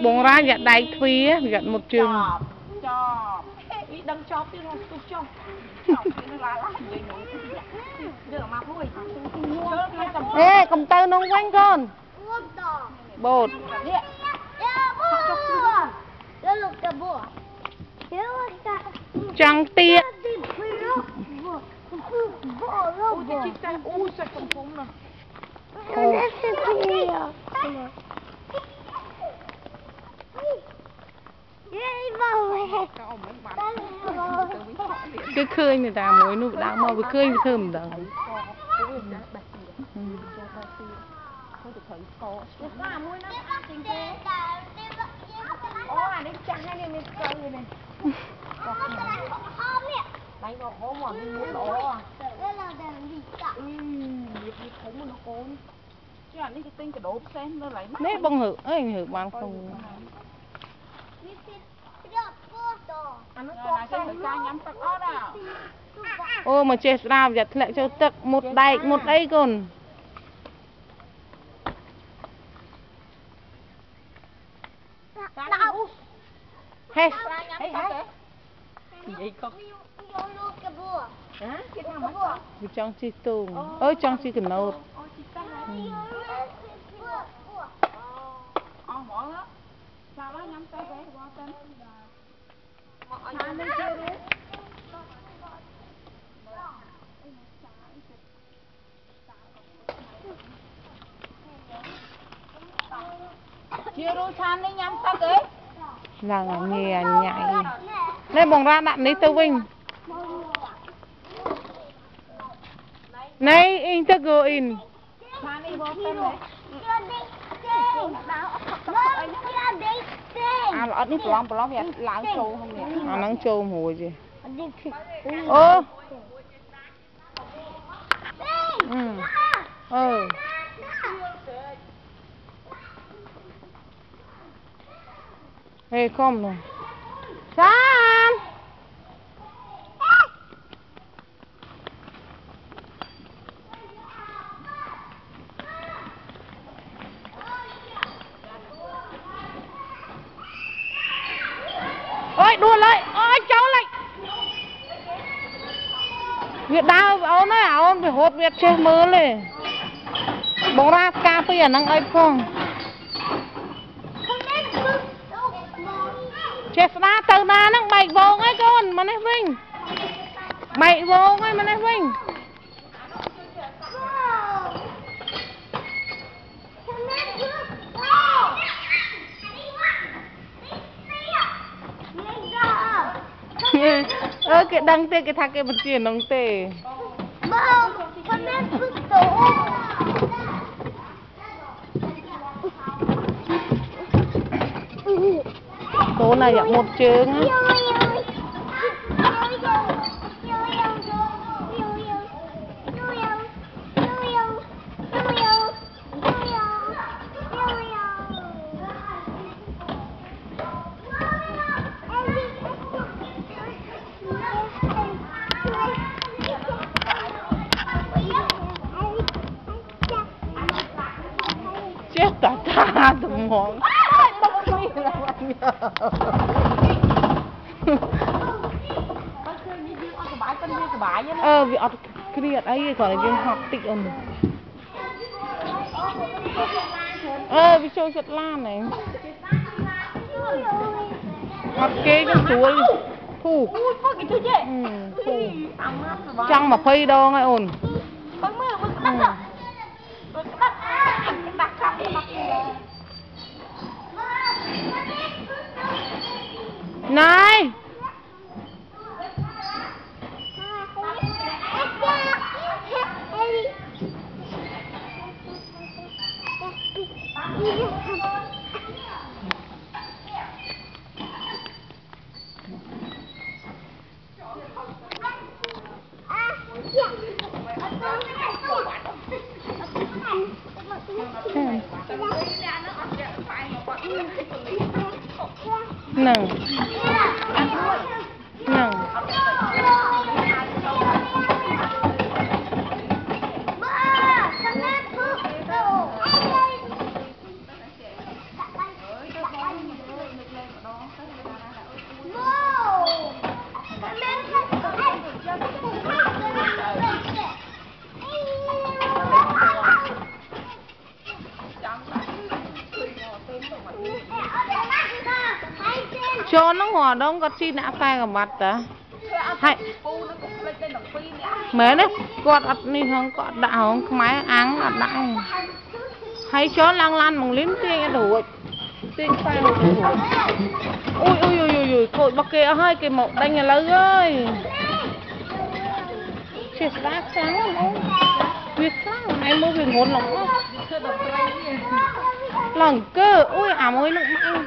bông ra giặt đầy phi á, giặt một trường. Chọp. Ý đừng chọp chứ không, tôi chọp. Chọp chứ nó là lắm. Đưa mà vui. Ê, cầm tơ nông quanh con. Bột. Trăng tiết. Ui, sạch cầm phúng nè. Cứ khơi người ta mới nụ đã màu với khơi thơm đằng. Đánh vào hố mà mình muốn đổ à. Việc khủng mà nó côn. Chứ anh ấy cái tinh cái đổ xem nó lấy. Nế bông hử, anh hử bán không. Ô mà chết ra giặt lại cho tật một đây con. Hết. Vậy con. Hả? Cái nào mất con? Vì trong chi tùng. Ôi trong chi cần nốt. Bỏ đó. Sao đó nhắm tay bé qua tên. Sao lên kia đi. Chia đôi than đi nhắm tay kì. Là nghe nhảy. Đây bông ra đặn đi tư vinh. Này, in thức gồ in. Than đi vô tên đấy. À lọt ní plong vậy láng trâu không nè. À nắng trâu mùi gì. Ô. Ê không nè. Sam. Ôi đua lại, ôi cháu lại. Việt đau ôn ấy, ôn phải hốt Việt chơi mơ lên. Bóng ra cà phê ở nâng ấy không. Chết ra tàu na nâng bạch vô ngay con, mà này Vinh. Bạch vô ngay mà này Vinh. Cái đăng tê cái thằng cái vật chuyển nông tê. Số này là một chương á. Chết ta tụm mòn. Vì ọt kia ấy còn là viên học tịch ổn. Vì trôi sật lan này. Học kê cho chuối. Thu. Trăng mà phây đo ngay ổn. Này. Nâng. Nâng. cho nó hòa đông có chi nã phai cả mặt ta hay mấy đấy quạt ắt đi không quạt đã không máy áng ắt đại hay cho lang lan bằng lính tiên đủ tiên phai đủ ui ui ui ui ui cội bọc kê hơi cái một đánh nhà lớn ơi chết đá sáng lắm ông việc sáng ai mua việc hồn lòng lòng cơ ui ảm ơi nước mạnh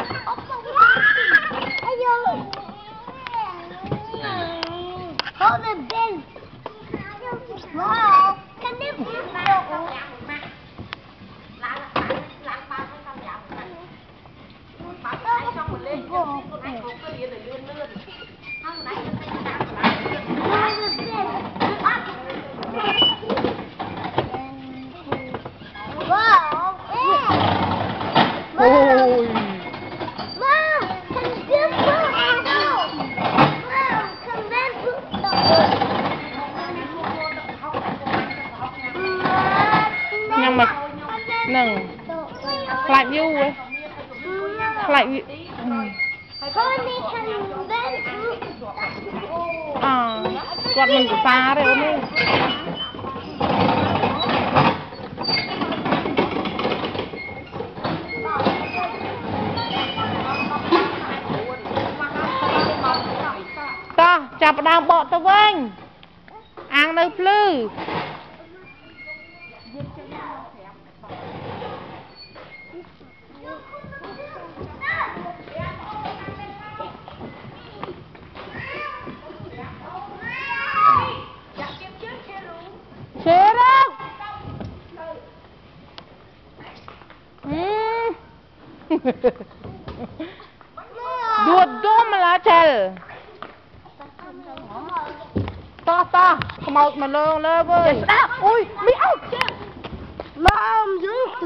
Hold the bin. Wow. Can you please nhưng mà nừng lại du ấy lại à quạt mình của xa đấy ông ơi ta chạp đàm bọ tao vinh ăn nơi plư chế đâu đuột đôm mà lá chèl to không một mà lơ lơ với ui bị ốc làm dữ